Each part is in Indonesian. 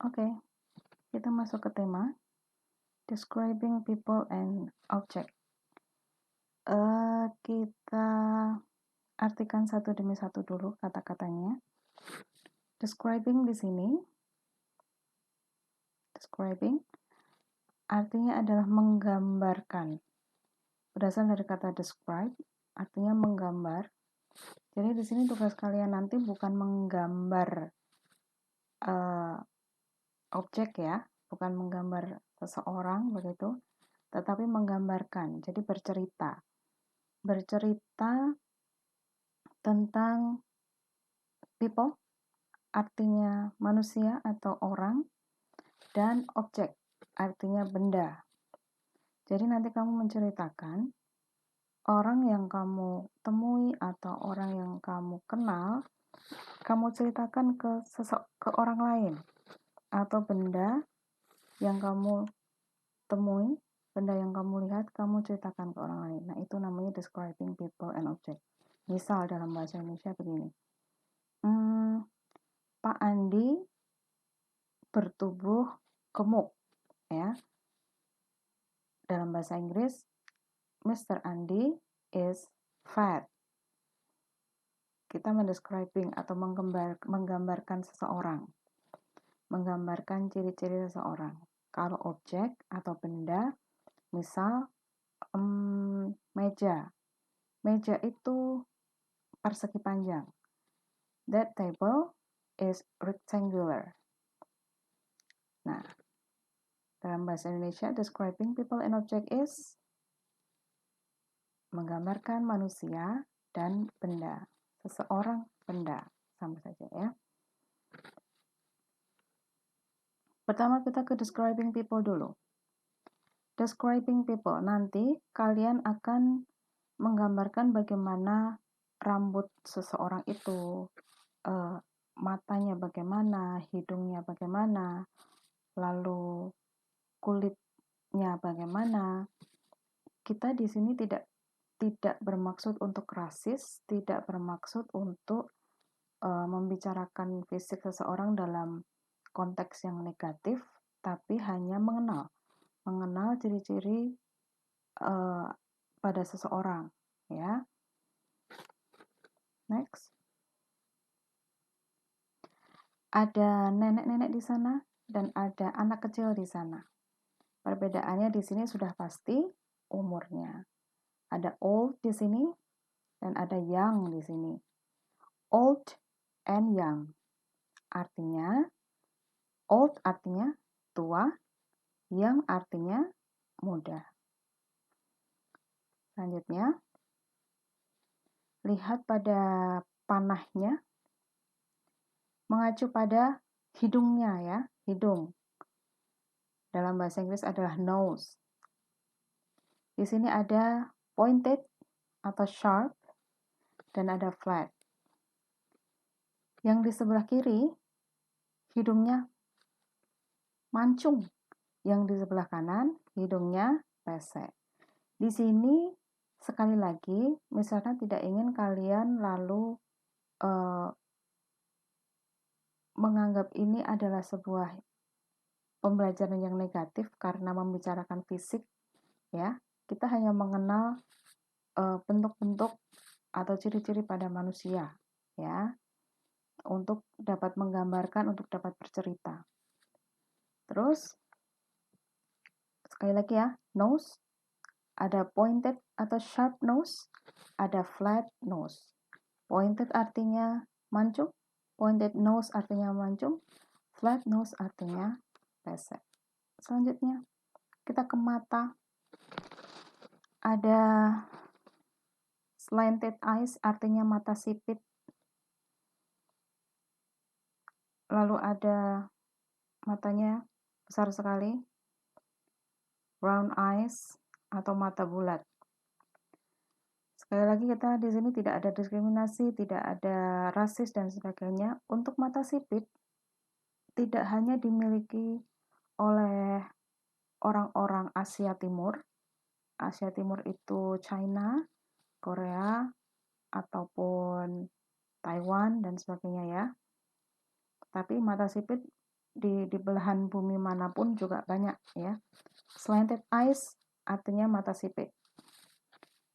Oke, kita masuk ke tema describing people and object. Kita artikan satu demi satu dulu kata-katanya. Describing di sini, describing artinya adalah menggambarkan. Berasal dari kata describe, artinya menggambar. Jadi di sini tugas kalian nanti bukan menggambar objek ya, bukan menggambar seseorang begitu, tetapi menggambarkan. Jadi bercerita tentang people, artinya manusia atau orang, dan objek, artinya benda. Jadi nanti kamu menceritakan orang yang kamu temui atau orang yang kamu kenal, kamu ceritakan ke orang lain, atau benda yang kamu temui, benda yang kamu lihat, kamu ceritakan ke orang lain. Nah, itu namanya describing people and object. Misal dalam bahasa Indonesia begini. Pak Andi bertubuh gemuk, ya. Dalam bahasa Inggris, Mr. Andi is fat. Kita mendescribing atau menggambarkan seseorang, menggambarkan ciri-ciri seseorang. Kalau objek atau benda, misal meja itu persegi panjang. That table is rectangular. Nah, dalam bahasa Indonesia, describing people and object is menggambarkan manusia dan benda. Seseorang, benda. Sama saja ya. Pertama kita ke describing people dulu. Describing people, nanti kalian akan menggambarkan bagaimana rambut seseorang itu, matanya bagaimana, hidungnya bagaimana, lalu kulitnya bagaimana. Kita di sini tidak bermaksud untuk rasis, tidak bermaksud untuk membicarakan fisik seseorang dalam konteks yang negatif, tapi hanya mengenal ciri-ciri pada seseorang, ya. Next. Ada nenek-nenek di sana dan ada anak kecil di sana. Perbedaannya di sini sudah pasti umurnya. Ada old di sini dan ada young di sini. Old and young. Artinya old artinya tua, young artinya muda. Selanjutnya, lihat pada panahnya, mengacu pada hidungnya ya, hidung. Dalam bahasa Inggris adalah nose. Di sini ada pointed atau sharp dan ada flat. Yang di sebelah kiri, hidungnya mancung. Yang di sebelah kanan, hidungnya pesek. Di sini, sekali lagi, misalnya tidak ingin kalian lalu menganggap ini adalah sebuah pembelajaran yang negatif karena membicarakan fisik, ya. Kita hanya mengenal bentuk-bentuk atau ciri-ciri pada manusia, ya, untuk dapat menggambarkan, untuk dapat bercerita. Terus, sekali lagi ya, nose, ada pointed atau sharp nose, ada flat nose. Pointed artinya mancung, pointed nose artinya mancung, flat nose artinya pesek. Selanjutnya, kita ke mata. Ada slanted eyes artinya mata sipit. Lalu ada matanya besar sekali, round eyes atau mata bulat. Sekali lagi kita di sini tidak ada diskriminasi, tidak ada rasis dan sebagainya. Untuk mata sipit tidak hanya dimiliki oleh orang-orang Asia Timur. Asia Timur itu China, Korea, ataupun Taiwan dan sebagainya ya. Tapi mata sipit di belahan bumi manapun juga banyak ya. Slanted eyes artinya mata sipit.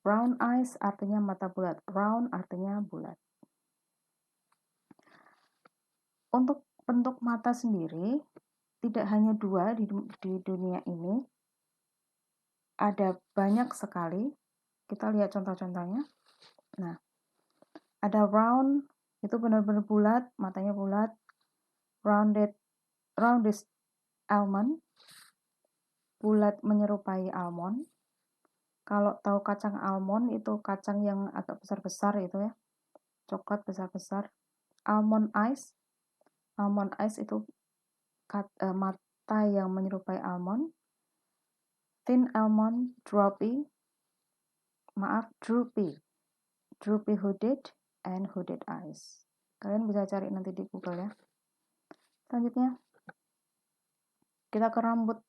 Round eyes artinya mata bulat. Round artinya bulat. Untuk bentuk mata sendiri tidak hanya dua di dunia ini, ada banyak sekali. Kita lihat contoh-contohnya. Nah, ada round, itu benar-benar bulat, matanya bulat. Rounded almond, bulat menyerupai almond. Kalau tahu kacang almond, itu kacang yang agak besar-besar itu ya, coklat besar-besar. Almond eyes itu mata yang menyerupai almond. Thin almond, droopy hooded and hooded eyes. Kalian bisa cari nanti di Google ya. Selanjutnya kita ke rambut.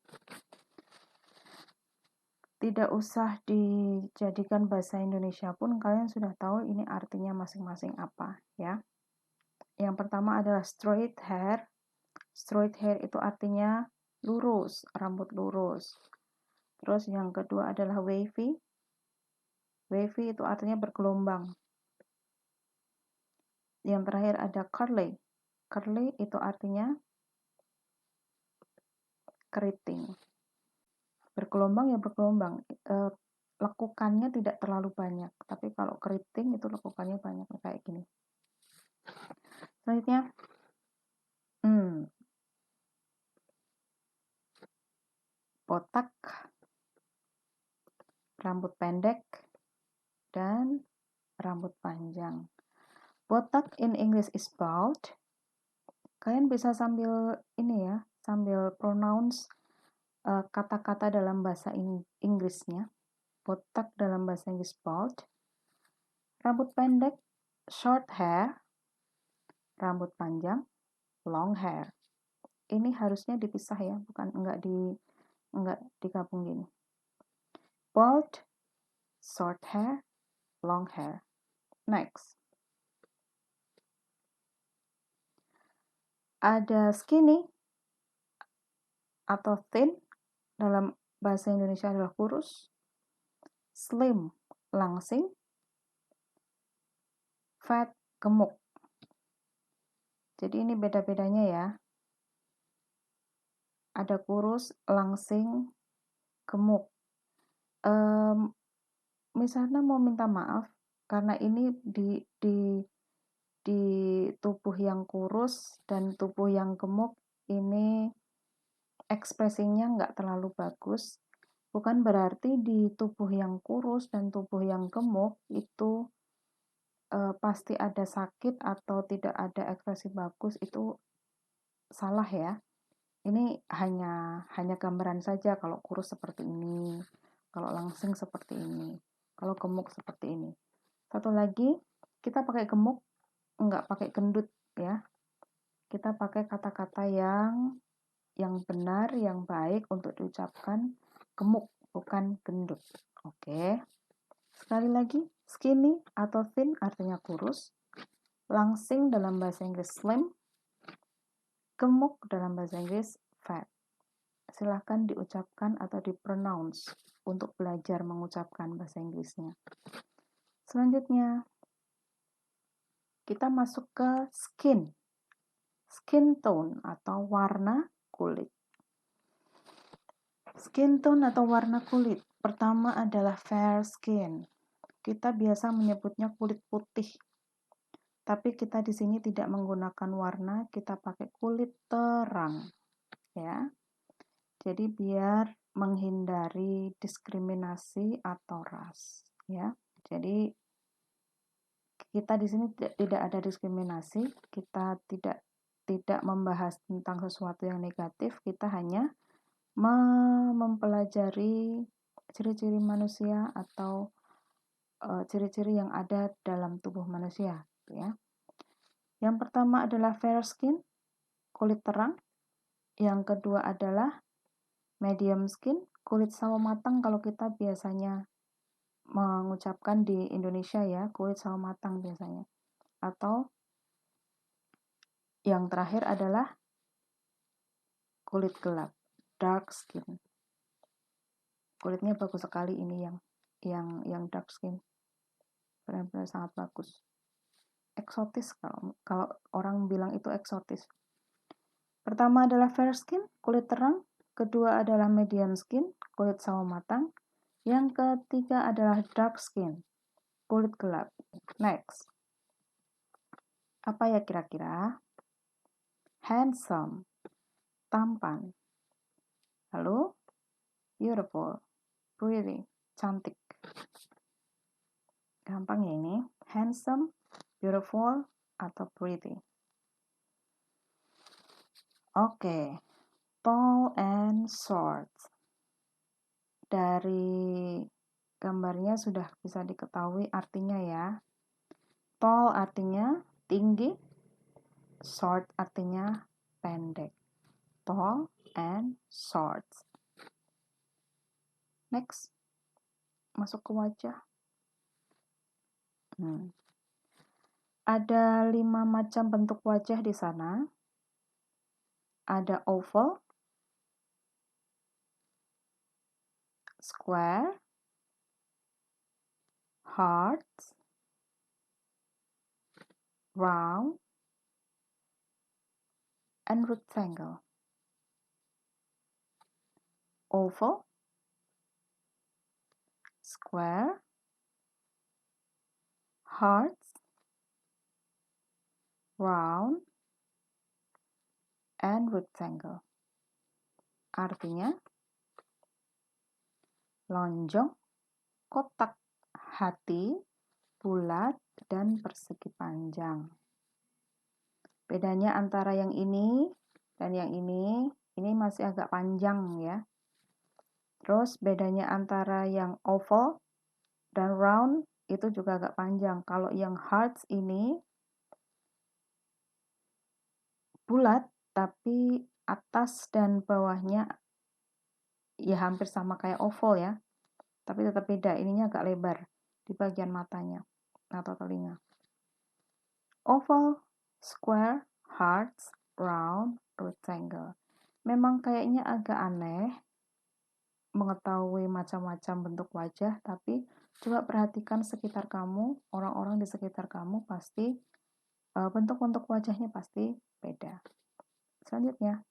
Tidak usah dijadikan bahasa Indonesia pun kalian sudah tahu ini artinya masing-masing apa ya. Yang pertama adalah straight hair. Straight hair itu artinya lurus, rambut lurus. Terus yang kedua adalah wavy. Wavy itu artinya bergelombang. Yang terakhir ada curly. Curly itu artinya keriting. Bergelombang ya bergelombang. Lekukannya tidak terlalu banyak, tapi kalau keriting itu lekukannya banyak kayak gini. Selanjutnya, botak, rambut pendek, dan rambut panjang. Botak in English is bald. Kalian bisa sambil ini ya, sambil pronounce kata-kata dalam bahasa Inggrisnya. Botak dalam bahasa Inggris bald. Rambut pendek, short hair. Rambut panjang, long hair. Ini harusnya dipisah ya, bukan enggak digabung gini. Bald, short hair, long hair. Next. Ada skinny atau thin, dalam bahasa Indonesia adalah kurus. Slim, langsing. Fat, gemuk. Jadi ini beda-bedanya ya. Ada kurus, langsing, gemuk. Misalnya mau minta maaf karena ini di tubuh yang kurus dan tubuh yang gemuk ini ekspresinya nggak terlalu bagus. Bukan berarti di tubuh yang kurus dan tubuh yang gemuk itu pasti ada sakit atau tidak ada ekspresi bagus, itu salah ya. Ini hanya gambaran saja, kalau kurus seperti ini, kalau langsing seperti ini, kalau gemuk seperti ini. Satu lagi, kita pakai gemuk, enggak pakai gendut ya. Kita pakai kata-kata yang benar, yang baik untuk diucapkan, gemuk, bukan gendut. Oke. Sekali lagi, skinny atau thin artinya kurus. Langsing dalam bahasa Inggris slim. Gemuk dalam bahasa Inggris fat. Silahkan diucapkan atau dipronounce untuk belajar mengucapkan bahasa Inggrisnya. Selanjutnya, kita masuk ke skin. Skin tone atau warna kulit. Skin tone atau warna kulit. Pertama adalah fair skin. Kita biasa menyebutnya kulit putih. Tapi kita di sini tidak menggunakan warna, kita pakai kulit terang. Ya. Jadi biar menghindari diskriminasi atau ras, ya. Jadi kita di sini tidak ada diskriminasi, kita tidak membahas tentang sesuatu yang negatif, kita hanya mempelajari ciri-ciri manusia atau ciri-ciri yang ada dalam tubuh manusia, ya. Yang pertama adalah fair skin, kulit terang. Yang kedua adalah medium skin, kulit sawo matang kalau kita biasanya mengucapkan di Indonesia ya, kulit sawo matang biasanya. Atau yang terakhir adalah kulit gelap, dark skin. Kulitnya bagus sekali ini yang dark skin. Benar-benar sangat bagus. Eksotis kalau orang bilang itu eksotis. Pertama adalah fair skin, kulit terang. Kedua adalah medium skin, kulit sawo matang. Yang ketiga adalah dark skin, kulit gelap. Next. Apa ya kira-kira? Handsome, tampan. Lalu, beautiful, pretty, cantik. Gampang ya ini. Handsome, beautiful, atau pretty. Oke. Tall and short. Dari gambarnya sudah bisa diketahui artinya ya. Tall artinya tinggi, short artinya pendek. Tall and short. Next. Masuk ke wajah. Ada 5 macam bentuk wajah di sana. Ada oval, square, heart, round, and rectangle. Oval, square, heart, round, and rectangle. Artinya lonjong, kotak, hati, bulat, dan persegi panjang. Bedanya antara yang ini dan yang ini masih agak panjang ya. Terus bedanya antara yang oval dan round itu juga agak panjang. Kalau yang hearts ini bulat, tapi atas dan bawahnya ya hampir sama kayak oval ya. Tapi tetap beda, ininya agak lebar di bagian matanya atau telinga. Oval, square, hearts, round, rectangle. Memang kayaknya agak aneh mengetahui macam-macam bentuk wajah, tapi coba perhatikan sekitar kamu, orang-orang di sekitar kamu pasti bentuk-bentuk wajahnya pasti beda. Selanjutnya,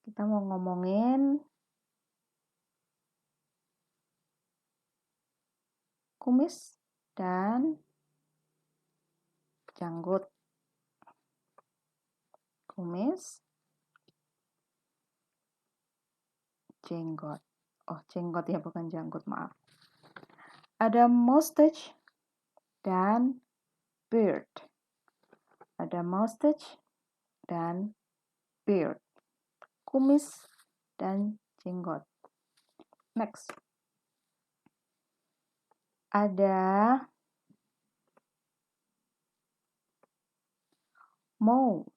kita mau ngomongin kumis dan janggut. Kumis, jenggot. Oh, jenggot ya, bukan janggut, maaf. Ada mustache dan beard. Ada mustache dan beard. Kumis dan jenggot. Next. Ada mole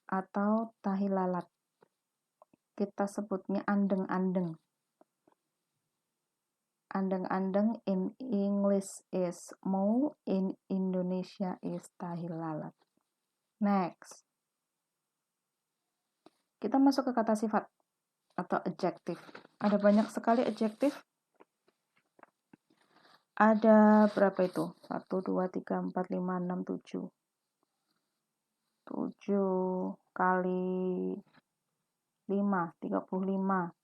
atau tahi lalat. Kita sebutnya andeng-andeng. Andeng-andeng in English is mole, in Indonesia is tahi lalat. Next. Kita masuk ke kata sifat atau adjective. Ada banyak sekali adjective. Ada berapa itu? 1, 2, 3, 4, 5, 6, 7. 7 kali 5, 35.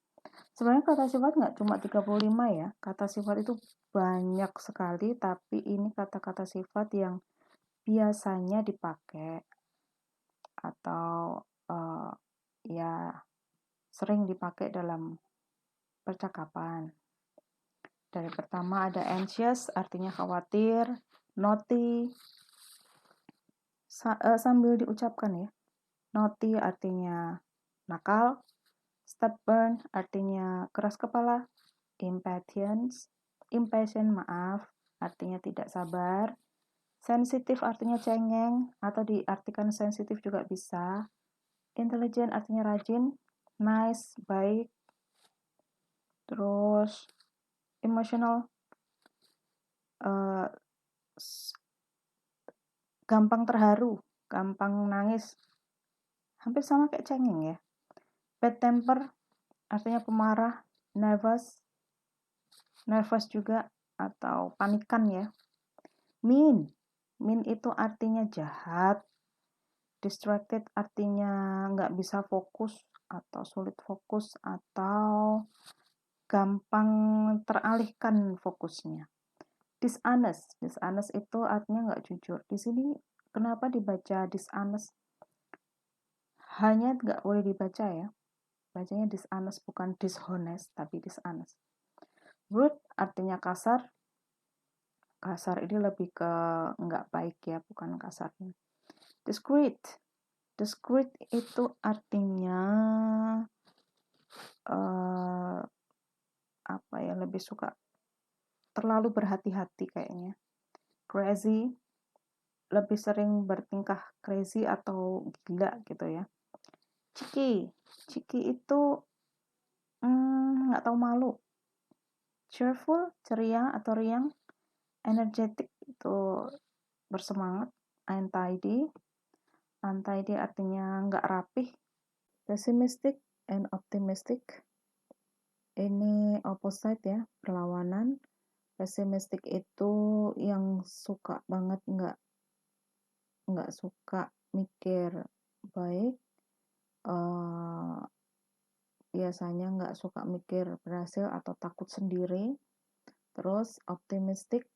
Sebenarnya kata sifat nggak cuma 35 ya. Kata sifat itu banyak sekali, tapi ini kata-kata sifat yang biasanya dipakai atau ya sering dipakai dalam percakapan. Dari pertama ada anxious, artinya khawatir, naughty, sambil diucapkan ya. Naughty artinya nakal, stubborn artinya keras kepala, impatient artinya tidak sabar, sensitif artinya cengeng atau diartikan sensitif juga bisa, intelligent artinya rajin, nice, baik, terus emotional, gampang terharu, gampang nangis, Hampir sama kayak cengeng ya. Bad temper artinya pemarah, nervous juga atau panikan ya. Mean itu artinya jahat. Distracted artinya nggak bisa fokus atau sulit fokus atau gampang teralihkan fokusnya. Dishonest itu artinya nggak jujur. Di sini kenapa dibaca dishonest? Hanya nggak boleh dibaca ya. Bacanya dishonest, bukan dishonest, tapi dishonest. Rude artinya kasar. Kasar ini lebih ke nggak baik ya, bukan kasarnya. Discreet itu artinya apa ya, lebih suka terlalu berhati-hati kayaknya. Crazy lebih sering bertingkah crazy atau gila gitu ya. Cheeky itu nggak tahu malu. Cheerful ceria atau riang. Energetic itu bersemangat. Untidy artinya nggak rapih. Pessimistic and optimistic ini opposite ya, berlawanan. Pessimistic itu yang suka banget nggak suka mikir baik, biasanya nggak suka mikir berhasil atau takut sendiri. Terus optimistic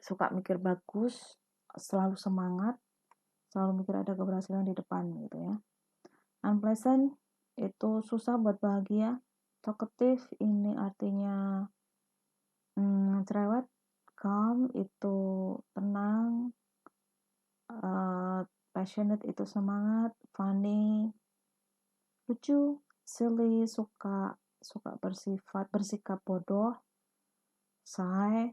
suka mikir bagus, selalu semangat, selalu mikir ada keberhasilan di depan gitu ya. Unpleasant itu susah buat bahagia. Talkative ini artinya cerewet. Calm itu tenang. Passionate itu semangat. Funny lucu. Silly suka bersikap bodoh. Shy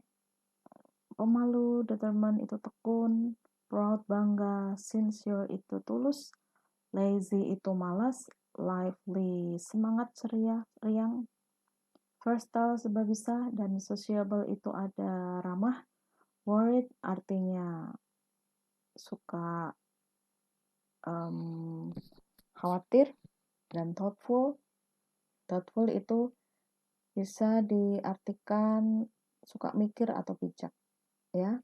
pemalu. Determined itu tekun. Proud bangga. Sincere itu tulus. Lazy itu malas. Lively semangat, ceria, riang. Versatile serba bisa, dan sociable itu ada ramah. Worried artinya suka khawatir, dan thoughtful itu bisa diartikan suka mikir atau bijak ya.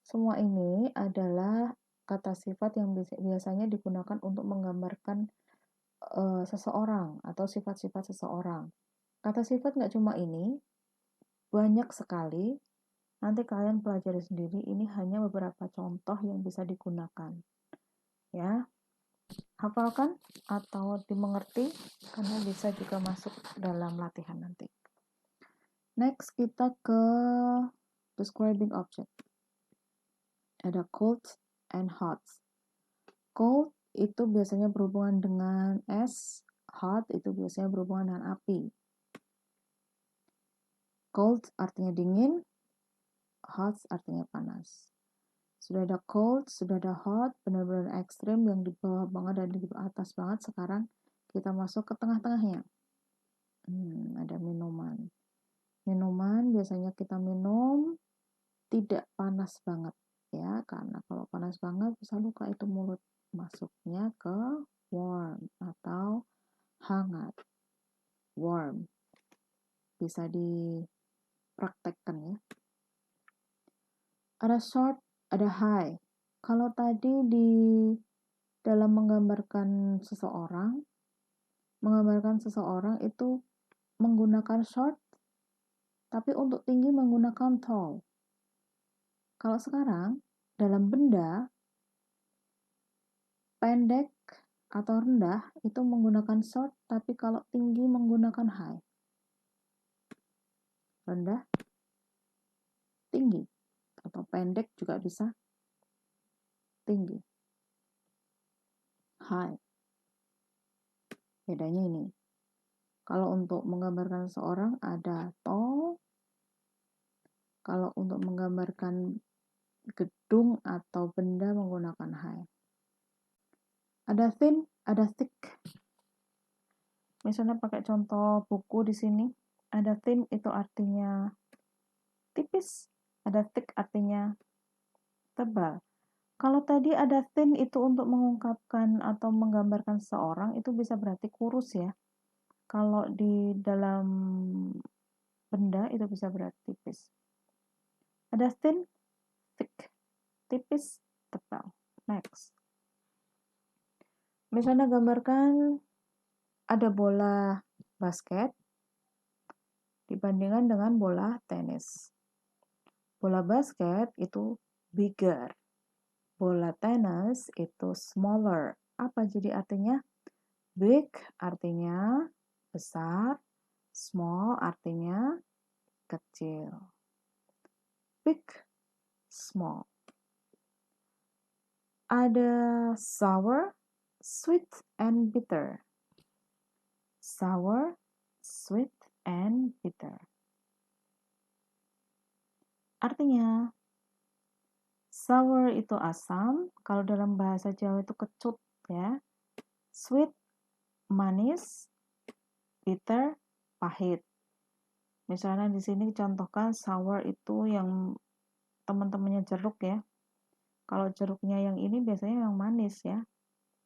Semua ini adalah kata sifat yang biasanya digunakan untuk menggambarkan seseorang atau sifat-sifat seseorang. Kata sifat nggak cuma ini, banyak sekali. Nanti kalian pelajari sendiri, ini hanya beberapa contoh yang bisa digunakan. Ya, hafalkan atau dimengerti, karena bisa juga masuk dalam latihan nanti. Next, kita ke describing object. Ada cold and hot. Cold itu biasanya berhubungan dengan es, hot itu biasanya berhubungan dengan api. Cold artinya dingin, hot artinya panas. Sudah ada cold, sudah ada hot, benar-benar ekstrim yang di bawah banget dan di atas banget. Sekarang kita masuk ke tengah-tengahnya. Ada minuman. Minuman biasanya kita minum tidak panas banget ya, karena kalau panas banget bisa luka itu mulut. Masuknya ke warm atau hangat. Warm bisa dipraktekkan ya. Ada short, ada high. Kalau tadi di dalam menggambarkan seseorang itu menggunakan short, tapi untuk tinggi menggunakan tall. Kalau sekarang dalam benda, pendek atau rendah itu menggunakan short, tapi kalau tinggi menggunakan high. Rendah, tinggi, atau pendek juga bisa, tinggi, high. Bedanya ini. Kalau untuk menggambarkan seseorang ada tall. Kalau untuk menggambarkan gedung atau benda menggunakan high. Ada thin, ada thick. Misalnya pakai contoh buku di sini. Ada thin itu artinya tipis. Ada thick artinya tebal. Kalau tadi ada thin itu untuk mengungkapkan atau menggambarkan seseorang, itu bisa berarti kurus ya. Kalau di dalam benda itu bisa berarti tipis. Ada thin, thick, tipis, tebal. Next. Misalnya gambarkan ada bola basket dibandingkan dengan bola tenis. Bola basket itu bigger. Bola tenis itu smaller. Apa jadi artinya? Big artinya besar, small artinya kecil. Big, small. Ada sour, sweet, and bitter. Sour, sweet, and bitter. Artinya, sour itu asam, kalau dalam bahasa Jawa itu kecut ya. Sweet, manis, bitter, pahit. Misalnya di sini contohkan sour itu yang teman-temannya jeruk ya. Kalau jeruknya yang ini biasanya yang manis ya.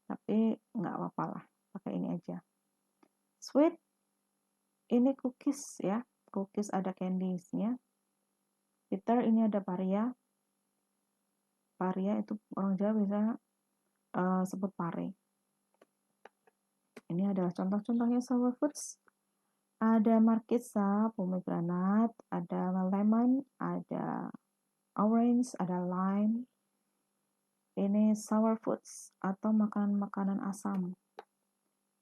Tapi nggak apa-apa lah, pakai ini aja. Sweet, ini cookies ya. Cookies ada candiesnya. Bitter ini ada paria. Paria itu orang Jawa biasanya sebut pare. Ini adalah contoh-contohnya sour foods. Ada markisa, pomegranate, ada lemon, ada orange, ada lime. Ini sour foods atau makanan-makanan asam.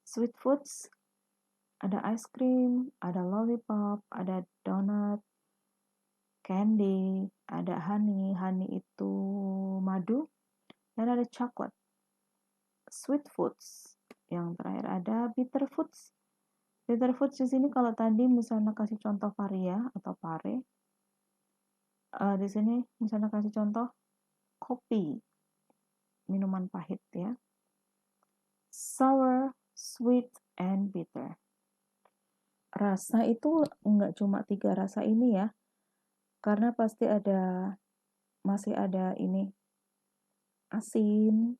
Sweet foods, ada ice cream, ada lollipop, ada donut, candy, ada honey, honey itu madu, dan ada coklat. Sweet foods, yang terakhir ada bitter foods. Bitter foods di sini kalau tadi misalnya kasih contoh paria atau pare, di sini misalnya kasih contoh kopi, minuman pahit ya. Sour, sweet, and bitter. Rasa itu enggak cuma 3 rasa ini ya, karena pasti masih ada ini asin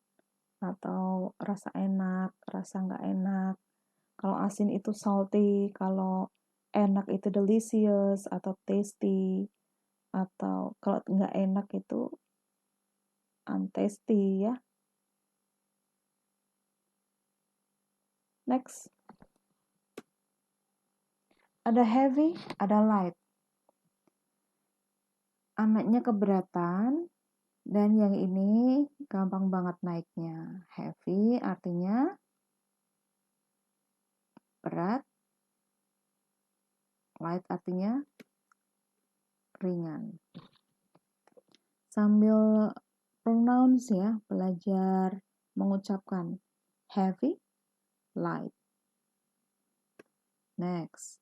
atau rasa enak, rasa nggak enak. Kalau asin itu salty, kalau enak itu delicious atau tasty, atau kalau nggak enak itu untasty ya. Next. Ada heavy, ada light. Anaknya keberatan, dan yang ini gampang banget naiknya. Heavy artinya berat, light artinya ringan. Sambil pronouns ya, belajar mengucapkan heavy, light. Next.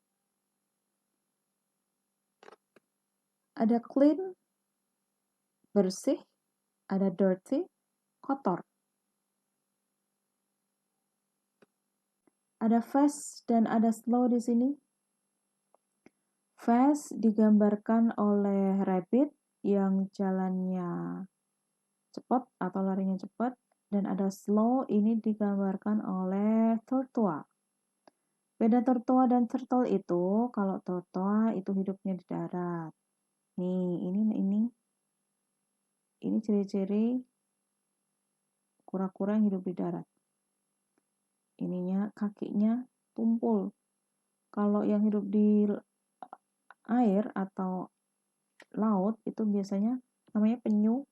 Ada clean, bersih, ada dirty, kotor. Ada fast dan ada slow di sini. Fast digambarkan oleh rabbit yang jalannya cepat atau larinya cepat, dan ada slow ini digambarkan oleh tortoise. Beda tortoise dan turtle itu, kalau tortoise itu hidupnya di darat. Nih, ini ciri-ciri kura-kura yang hidup di darat. Ininya kakinya tumpul. Kalau yang hidup di air atau laut itu biasanya namanya penyu.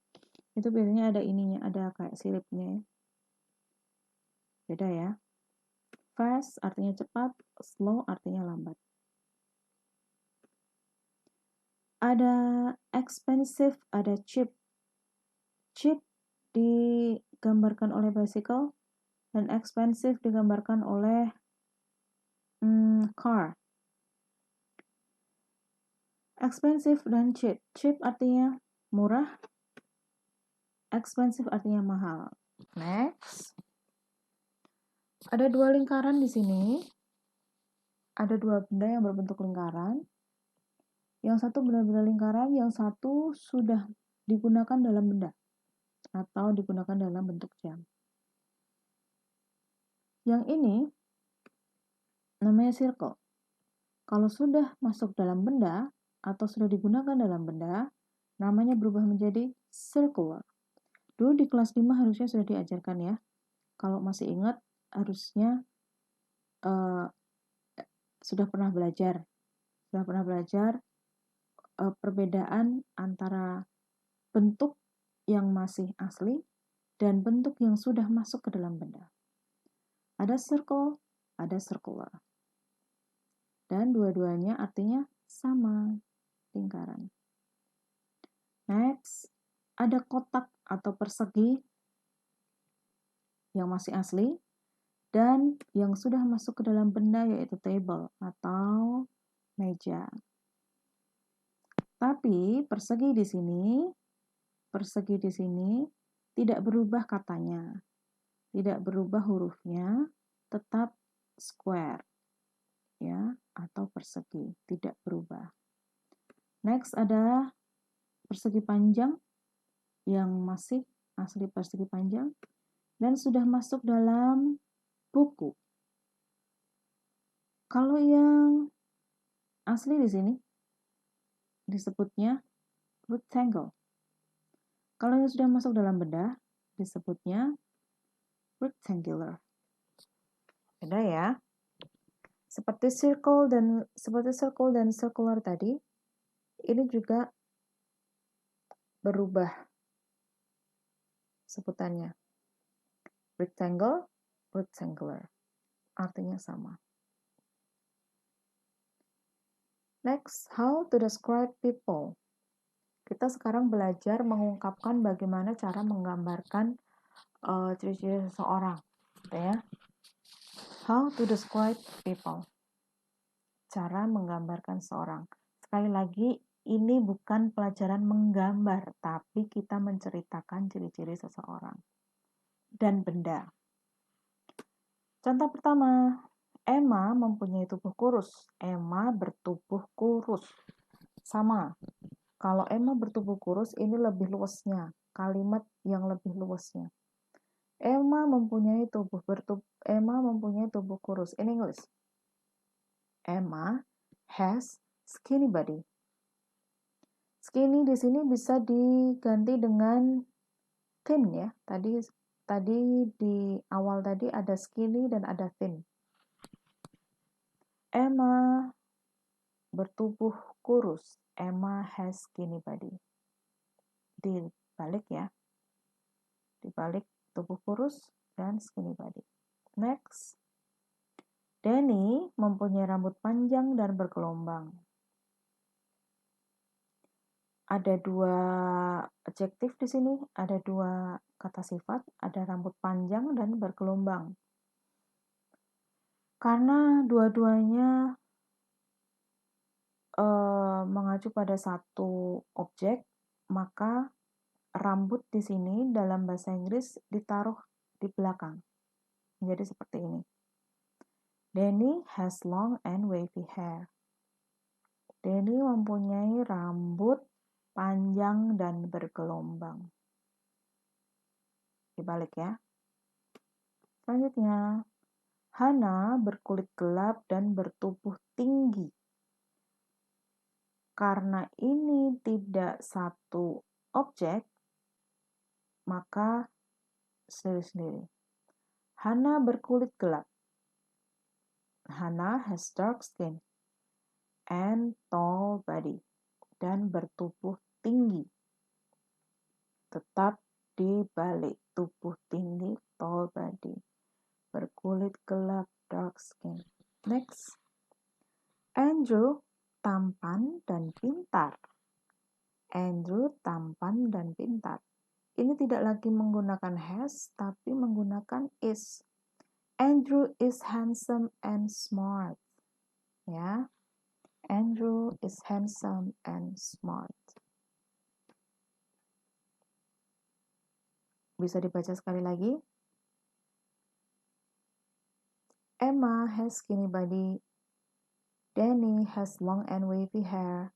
Itu biasanya ada ininya, ada kayak siripnya ya. Beda ya. Fast artinya cepat, slow artinya lambat. Ada expensive, ada cheap. Cheap digambarkan oleh bicycle, dan expensive digambarkan oleh car. Expensive dan cheap. Cheap artinya murah, expensive artinya mahal. Next. Ada 2 lingkaran di sini. Ada 2 benda yang berbentuk lingkaran. Yang satu benar-benar lingkaran, yang satu sudah digunakan dalam benda. atau digunakan dalam bentuk jam. Yang ini namanya circle. Kalau sudah masuk dalam benda atau sudah digunakan dalam benda, namanya berubah menjadi circular. Dulu di kelas 5 harusnya sudah diajarkan ya. Kalau masih ingat, harusnya sudah pernah belajar. Perbedaan antara bentuk yang masih asli dan bentuk yang sudah masuk ke dalam benda. Ada circle, ada circular. Dan dua-duanya artinya sama, lingkaran. Next, ada kotak atau persegi yang masih asli dan yang sudah masuk ke dalam benda yaitu table atau meja. Tapi persegi di sini tidak berubah katanya. Tidak berubah hurufnya, tetap square ya atau persegi, tidak berubah. Next ada persegi panjang yang masih asli persegi panjang dan sudah masuk dalam buku. Kalau yang asli di sini disebutnya rectangle. Kalau yang sudah masuk dalam benda disebutnya rectangular. Beda ya. Seperti circle dan circular tadi, ini juga berubah sebutannya. Rectangle, rectangular. Artinya sama. Next, how to describe people. Kita sekarang belajar mengungkapkan bagaimana cara menggambarkan ciri-ciri seseorang. Gitu ya. How to describe people. Cara menggambarkan seseorang. Sekali lagi, ini bukan pelajaran menggambar, tapi kita menceritakan ciri-ciri seseorang dan benda. Contoh pertama, Emma mempunyai tubuh kurus. Emma bertubuh kurus. Sama. Kalau Emma bertubuh kurus, ini lebih luasnya. Kalimat yang lebih luasnya. Emma mempunyai tubuh kurus. In English, Emma has skinny body. Skinny di sini bisa diganti dengan thin ya. Tadi di awal tadi ada skinny dan ada thin. Emma bertubuh kurus. Emma has skinny body. Dibalik ya. Dibalik tubuh kurus dan skinny body. Next. Danny mempunyai rambut panjang dan bergelombang. Ada dua adjektif di sini, ada dua kata sifat, ada rambut panjang dan bergelombang. Karena dua-duanya mengacu pada satu objek, maka rambut di sini dalam bahasa Inggris ditaruh di belakang. Jadi seperti ini. Danny has long and wavy hair. Danny mempunyai rambut panjang dan bergelombang. Dibalik ya. Selanjutnya, Hana berkulit gelap dan bertubuh tinggi. Karena ini tidak satu objek, maka sendiri-sendiri. Hana berkulit gelap. Hana has dark skin and tall body. Dan bertubuh tinggi. Tetap dibalik, tubuh tinggi, tall body. Berkulit gelap, dark skin. Next. Andrew tampan dan pintar. Andrew tampan dan pintar. Ini tidak lagi menggunakan has, tapi menggunakan is. Andrew is handsome and smart. Ya. Andrew is handsome and smart. Bisa dibaca sekali lagi. Emma has skinny body. Danny has long and wavy hair.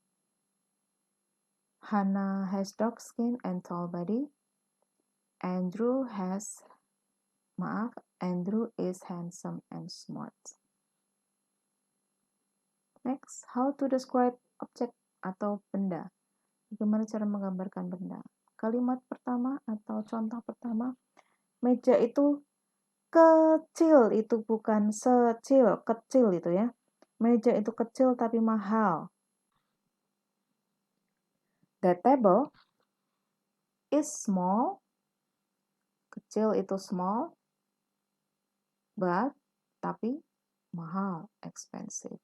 Hannah has dark skin and tall body. Andrew is handsome and smart. Next, how to describe object atau benda. Bagaimana cara menggambarkan benda? Kalimat pertama atau contoh pertama, meja itu kecil, itu bukan secil, kecil itu ya. Meja itu kecil tapi mahal. The table is small, kecil itu small, but tapi mahal, expensive.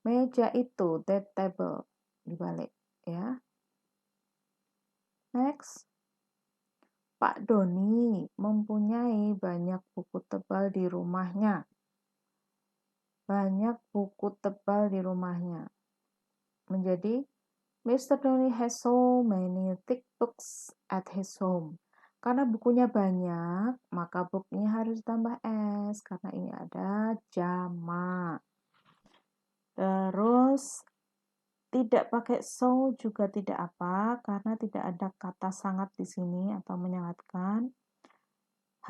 Meja itu, that table, dibalik ya. Next, Pak Doni mempunyai banyak buku tebal di rumahnya. Banyak buku tebal di rumahnya. Menjadi, Mr. Doni has so many thick books at his home. Karena bukunya banyak, maka booknya harus tambah S. Karena ini ada jamak. Terus, tidak pakai so juga tidak apa, karena tidak ada kata sangat di sini atau menyangatkan.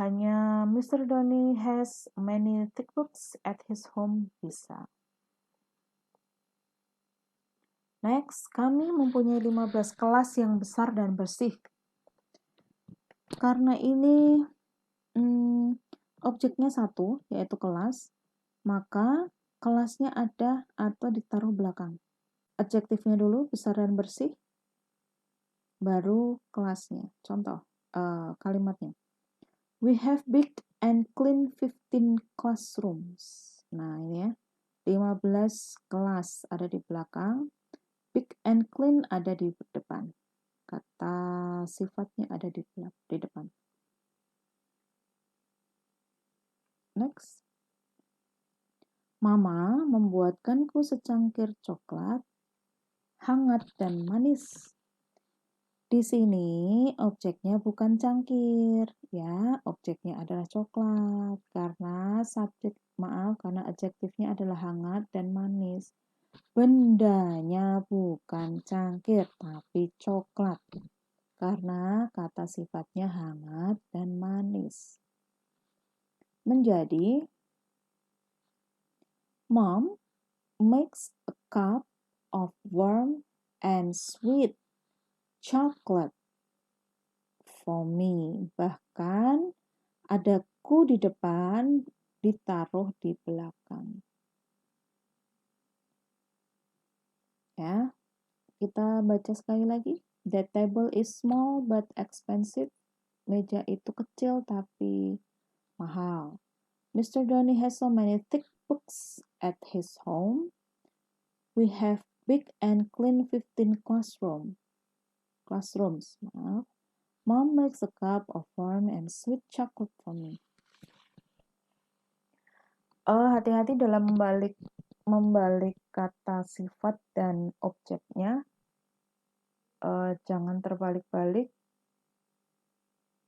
Hanya Mr. Doni has many thick books at his home bisa. Next, kami mempunyai 15 kelas yang besar dan bersih. Karena ini objeknya satu, yaitu kelas, maka kelasnya ada atau ditaruh belakang. Adjektifnya dulu, besar dan bersih, baru kelasnya. Contoh, kalimatnya. We have big and clean 15 classrooms. Nah, ini ya. 15 kelas ada di belakang. Big and clean ada di depan. Kata sifatnya ada di depan. Next. Mama membuatkanku secangkir coklat hangat dan manis. Di sini objeknya bukan cangkir, ya, objeknya adalah coklat karena karena adjektifnya adalah hangat dan manis. Bendanya bukan cangkir tapi coklat karena kata sifatnya hangat dan manis. Menjadi, Mom makes a cup of warm and sweet chocolate for me. Bahkan ada ku di depan ditaruh di belakang. Ya, kita baca sekali lagi. The table is small but expensive. Meja itu kecil tapi mahal. Mr. Doni has so many thick books at his home. We have big and clean 15 classrooms. Mom makes a cup of warm and sweet chocolate for me. Hati-hati dalam membalik kata sifat dan objeknya. Jangan terbalik-balik.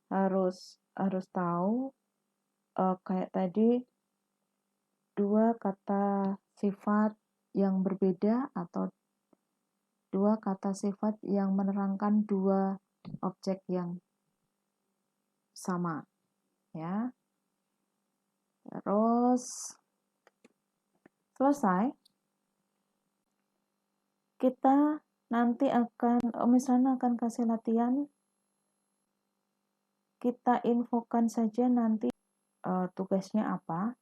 Harus tahu kayak tadi dua kata sifat yang berbeda atau dua kata sifat yang menerangkan dua objek yang sama, ya. Terus selesai. Kita nanti misalnya akan kasih latihan. Kita infokan saja nanti tugasnya apa.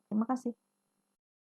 Terima kasih.